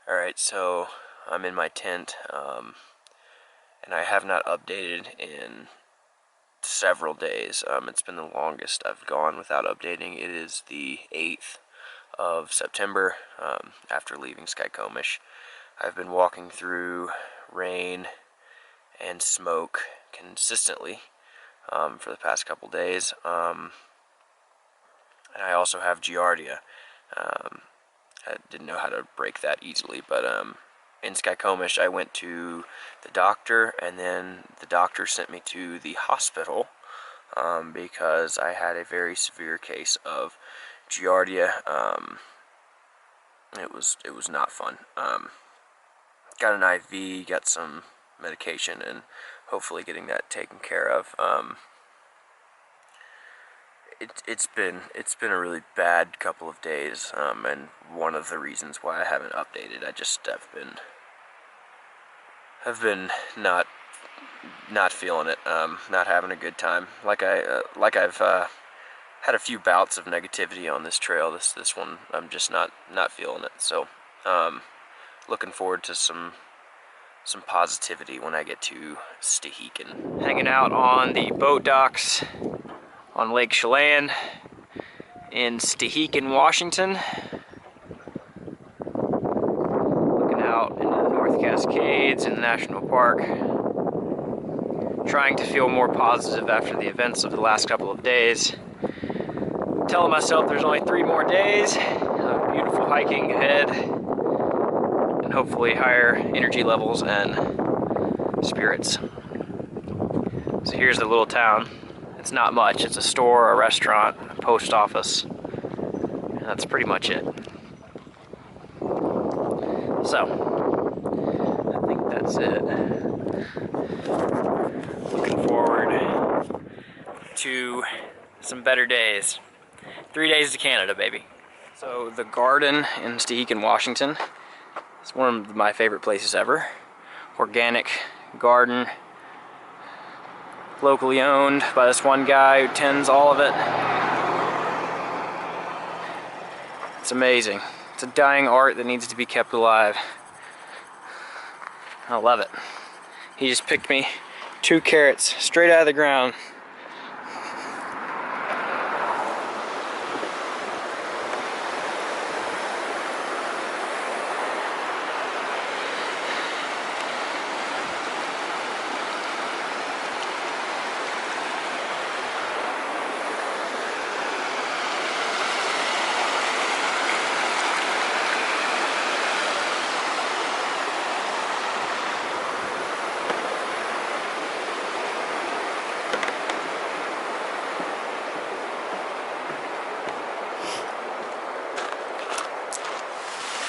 Alright, so I'm in my tent, and I have not updated in several days. It's been the longest I've gone without updating. It is the 8th of September, after leaving Skycomish. I've been walking through rain and smoke consistently for the past couple days, and I also have Giardia. I didn't know how to break that easily, but in Skycomish I went to the doctor, and then the doctor sent me to the hospital because I had a very severe case of Giardia. It was not fun. Got an IV, got some medication, and hopefully getting that taken care of. It's been a really bad couple of days, and one of the reasons why I haven't updated. I just have been not feeling it, not having a good time. Like I've had a few bouts of negativity on this trail. This one I'm just not feeling it. So looking forward to some positivity when I get to Stehekin. Hanging out on the boat docks on Lake Chelan in Stehekin, Washington. Looking out into the North Cascades in the National Park. Trying to feel more positive after the events of the last couple of days. Telling myself there's only 3 more days of beautiful hiking ahead, and hopefully higher energy levels and spirits. So here's the little town. It's not much. It's a store, a restaurant, a post office, and that's pretty much it. So, I think that's it. Looking forward to some better days. 3 days to Canada, baby. So the garden in Stehekin, Washington is one of my favorite places ever. Organic garden, locally owned by this one guy who tends all of it. It's amazing. It's a dying art that needs to be kept alive. I love it. He just picked me 2 carrots straight out of the ground.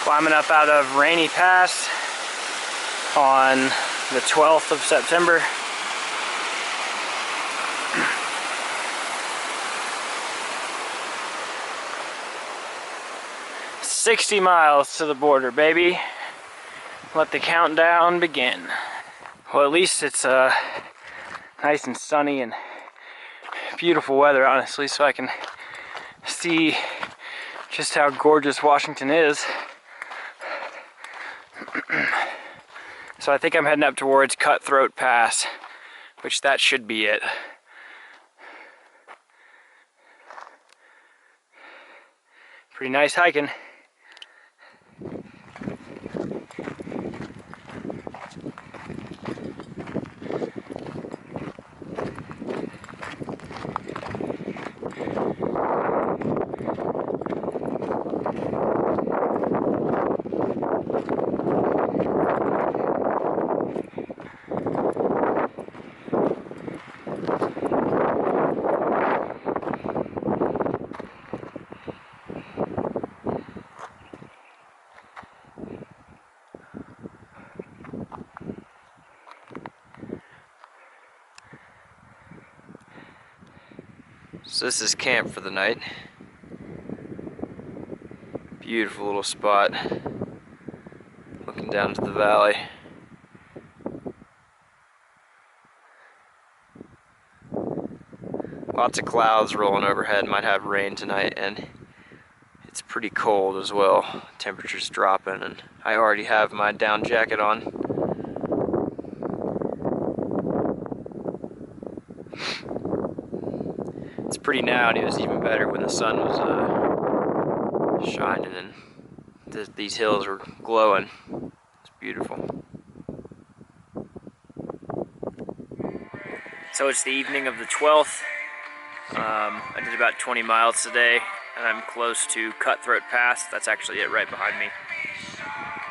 Climbing up out of Rainy Pass on the 12th of September. "60 miles to the border, baby. Let the countdown begin." Well, at least it's nice and sunny and beautiful weather, honestly, so I can see just how gorgeous Washington is. So I think I'm heading up towards Cutthroat Pass, which that should be it. Pretty nice hiking. So this is camp for the night. Beautiful little spot, looking down to the valley. Lots of clouds rolling overhead. Might have rain tonight, and it's pretty cold as well. Temperature's dropping, and I already have my down jacket on. It's pretty now, and it was even better when the sun was shining and these hills were glowing. It's beautiful. So it's the evening of the 12th. I did about 20 miles today, and I'm close to Cutthroat Pass. That's actually it right behind me.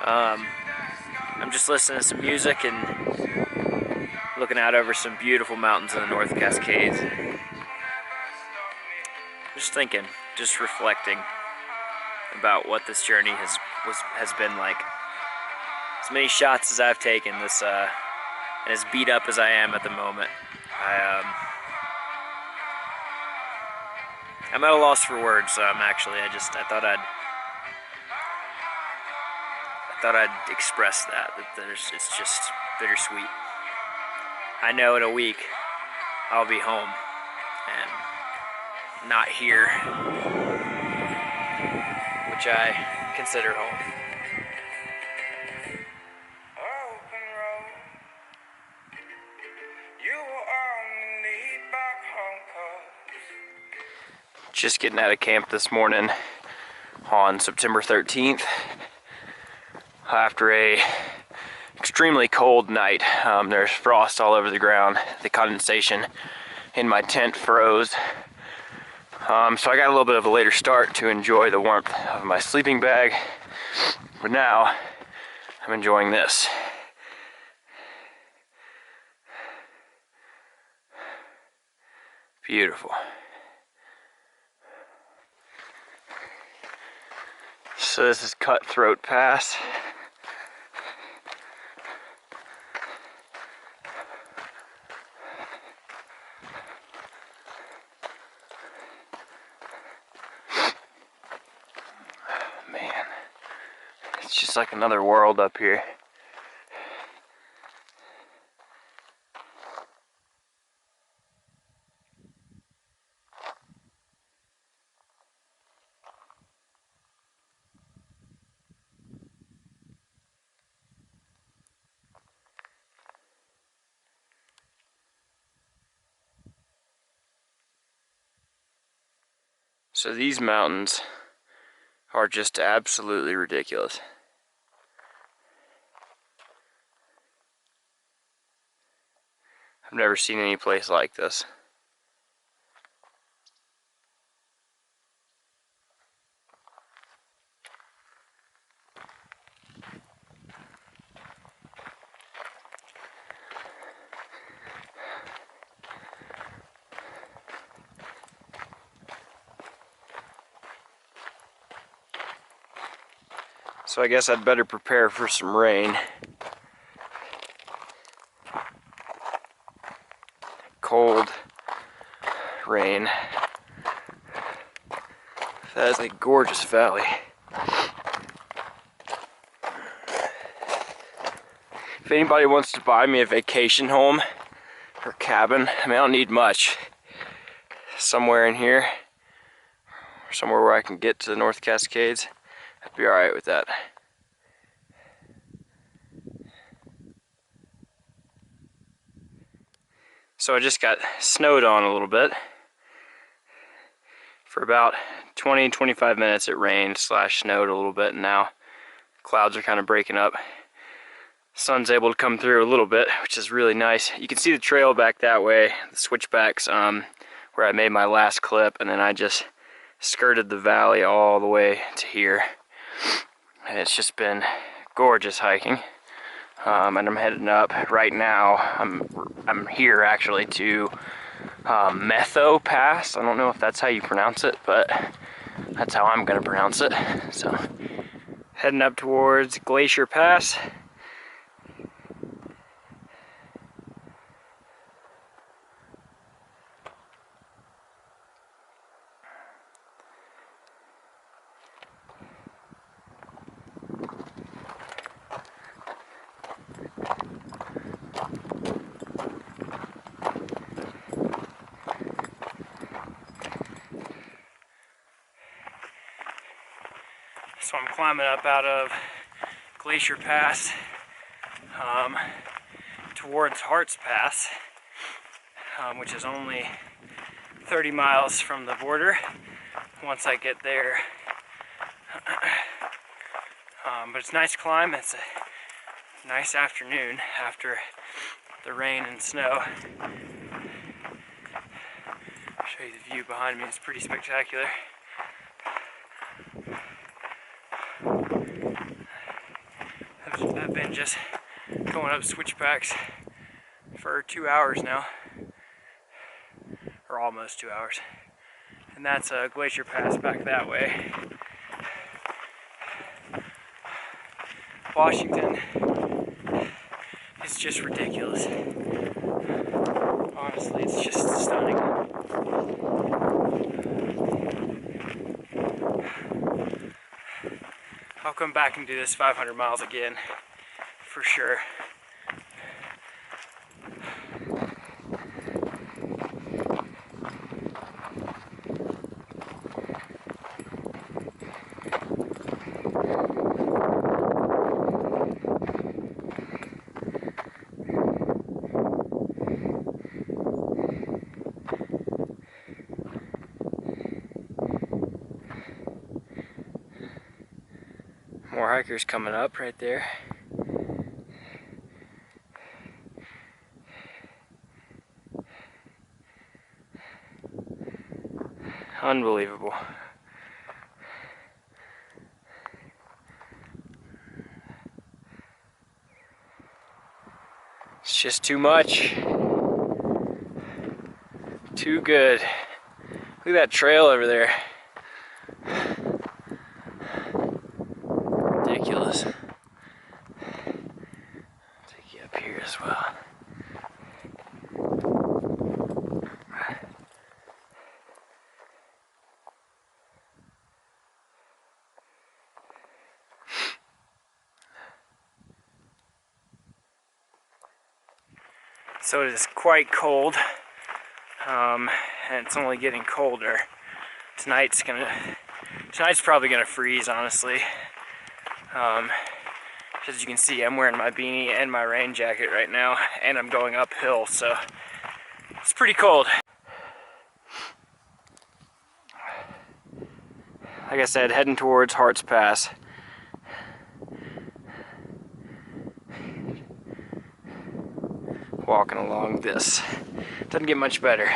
I'm just listening to some music and looking out over some beautiful mountains in the North Cascades. Just thinking, just reflecting about what this journey has been like. As many shots as I've taken, and as beat up as I am at the moment, I'm at a loss for words. Actually, I thought I'd express that it's just bittersweet. I know in a week I'll be home and not here, which I consider home. Just getting out of camp this morning on September 13th after a extremely cold night. There's frost all over the ground. The condensation in my tent froze. So I got a little bit of a later start to enjoy the warmth of my sleeping bag. But now I'm enjoying this. Beautiful. So this is Cutthroat Pass. Man, it's just like another world up here. So these mountains are just absolutely ridiculous. I've never seen any place like this. So I guess I'd better prepare for some rain. Cold rain. That is a gorgeous valley. If anybody wants to buy me a vacation home or cabin, I mean, I don't need much. Somewhere in here, or somewhere where I can get to the North Cascades, I'd be alright with that. So I just got snowed on a little bit. For about 20-25 minutes it rained / snowed a little bit, and now clouds are kind of breaking up. Sun's able to come through a little bit, which is really nice. You can see the trail back that way, the switchbacks where I made my last clip, and then I just skirted the valley all the way to here. And it's just been gorgeous hiking. And I'm heading up right now. I'm here actually to Harts Pass. I don't know if that's how you pronounce it, but that's how I'm gonna pronounce it. So heading up towards Glacier Pass. So I'm climbing up out of Glacier Pass towards Harts Pass, which is only 30 miles from the border once I get there. But it's a nice climb. It's a nice afternoon after the rain and snow. I'll show you the view behind me. It's pretty spectacular. I've been just going up switchbacks for 2 hours now, or almost 2 hours. And that's a Glacier Pass back that way. Washington is just ridiculous. Honestly, it's just stunning. I'll come back and do this 500 miles again, for sure. More hikers coming up right there. Unbelievable. It's just too much. Too good. Look at that trail over there. Ridiculous. Take you up here as well. So it is quite cold, and it's only getting colder. Tonight's probably gonna freeze, honestly. As you can see, I'm wearing my beanie and my rain jacket right now, and I'm going uphill, so it's pretty cold. Like I said, heading towards Harts Pass. Walking along this. Doesn't get much better.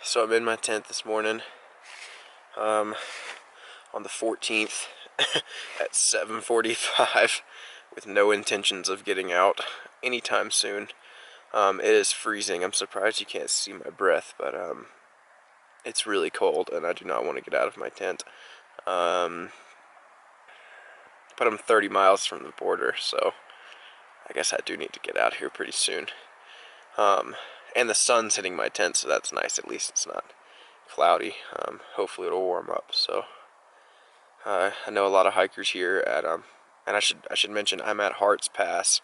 So I'm in my tent this morning, on the 14th at 7:45 with no intentions of getting out anytime soon. It is freezing. I'm surprised you can't see my breath, but it's really cold and I do not want to get out of my tent. But I'm 30 miles from the border, so I guess I do need to get out here pretty soon. And the sun's hitting my tent, so that's nice. At least it's not cloudy. Hopefully it'll warm up. So I know a lot of hikers here at and I should mention I'm at Harts Pass,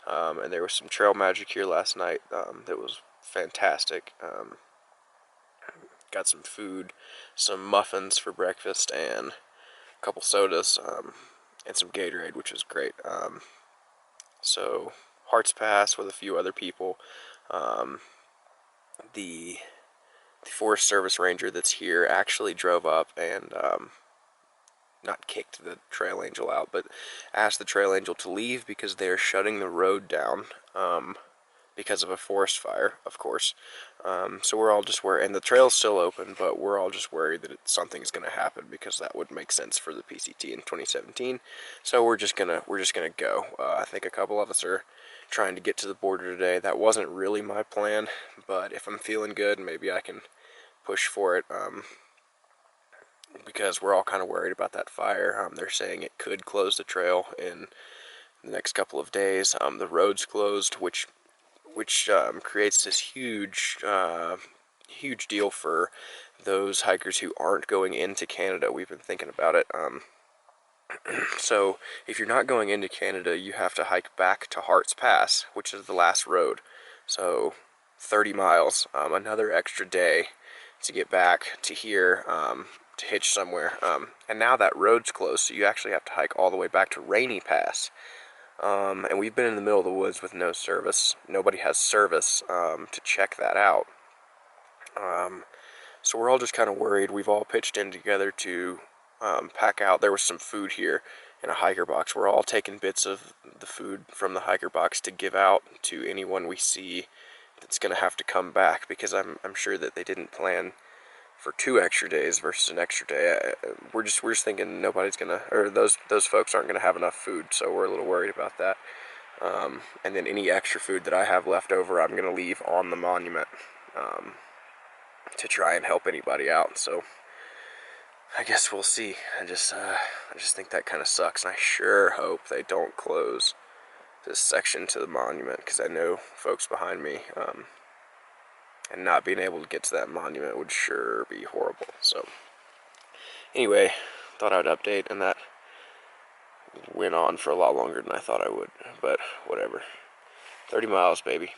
and there was some trail magic here last night that was fantastic. Got some food, some muffins for breakfast, and a couple sodas, and some Gatorade, which was great. So Harts Pass with a few other people. The Forest Service ranger that's here actually drove up and not kicked the trail angel out, but asked the trail angel to leave because they're shutting the road down because of a forest fire, of course. So we're all just worried, and the trail's still open, but we're all just worried that something's going to happen because that would make sense for the PCT in 2017. So we're just gonna go. I think a couple of us are trying to get to the border today. That wasn't really my plan, but if I'm feeling good, maybe I can push for it. Because we're all kind of worried about that fire. They're saying it could close the trail in the next couple of days. The road's closed, which creates this huge deal for those hikers who aren't going into Canada. We've been thinking about it. So if you're not going into Canada, you have to hike back to Harts Pass, which is the last road. So 30 miles, another extra day to get back to here to hitch somewhere. And now that road's closed, so you actually have to hike all the way back to Rainy Pass. And we've been in the middle of the woods with no service. Nobody has service to check that out. So we're all just kind of worried. We've all pitched in together to pack out. There was some food here in a hiker box. We're all taking bits of the food from the hiker box to give out to anyone we see that's going to have to come back, because I'm sure that they didn't plan for 2 extra days versus an extra day. We're just thinking nobody's gonna, or those folks aren't gonna have enough food, so we're a little worried about that. And then any extra food that I have left over, I'm gonna leave on the monument to try and help anybody out. So I guess we'll see. I just think that kind of sucks, and I sure hope they don't close this section to the monument, because I know folks behind me. And not being able to get to that monument would sure be horrible. So anyway, thought I'd update, and that went on for a lot longer than I thought I would, but whatever. 30 miles, baby.